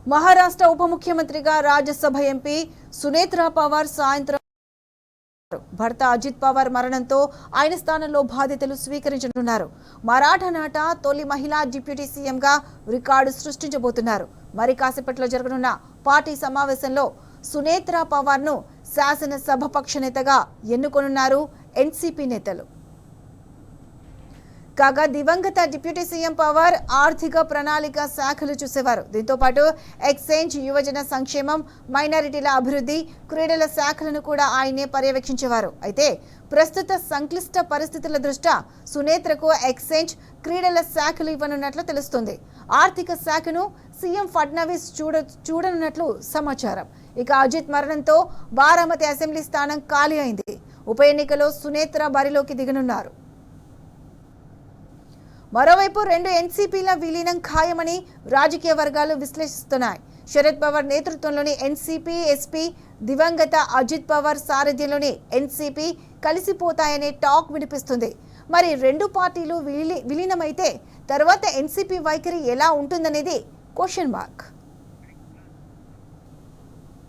మహారాష్ట్ర ఉప ముఖ్యమంత్రిగా రాజ్యసభ ఎంపీ సునేత్రా పవార్ సాయంత్రం భర్త అజిత్ పవార్ మరణంతో ఆయన స్థానంలో బాధ్యతలు స్వీకరించనున్నారు. మరాఠా నాట తొలి మహిళా డిప్యూటీ సీఎంగా రికార్డు సృష్టించబోతున్నారు. మరి కాసేపట్లో జరగనున్న పార్టీ సమావేశంలో సునేత్రా పవార్ను శాసనసభాపక్ష నేతగా ఎన్నుకోనున్నారు ఎన్సీపీ నేతలు. కాగా దివంగత డిప్యూటీ సీఎం పవార్ ఆర్థిక ప్రణాళిక శాఖలు చూసేవారు. దీంతో పాటు ఎక్స్చేంజ్, యువజన సంక్షేమం, మైనారిటీల అభివృద్ధి, క్రీడల శాఖలను కూడా ఆయనే పర్యవేక్షించేవారు. అయితే ప్రస్తుత సంక్లిష్ట పరిస్థితుల దృష్ట్యా సునేత్రకు ఎక్స్చేంజ్, క్రీడల శాఖలు ఇవ్వనున్నట్లు తెలుస్తుంది. ఆర్థిక శాఖను సీఎం ఫడ్నవీస్ చూడనున్నట్లు సమాచారం. ఇక అజిత్ మరణంతో బారామతి అసెంబ్లీ స్థానం ఖాళీ అయింది. ఉప ఎన్నికలో సునేత్ర బరిలోకి దిగనున్నారు. మరోవైపు రెండు ఎన్సీపీల విలీనం ఖాయమని రాజకీయ వర్గాలు విశ్లేషిస్తున్నాయి. శరద్ పవార్ నేతృత్వంలోని ఎన్సీపీ, ఎస్పీ, దివంగత అజిత్ పవార్ సారథ్యంలోని ఎన్సీపీ కలిసిపోతాయనే టాక్ వినిపిస్తుంది. మరి రెండు పార్టీలు విలీనమైతే తర్వాత ఎన్సీపీ వైఖరి ఎలా ఉంటుందనేది క్వశ్చన్ మార్క్.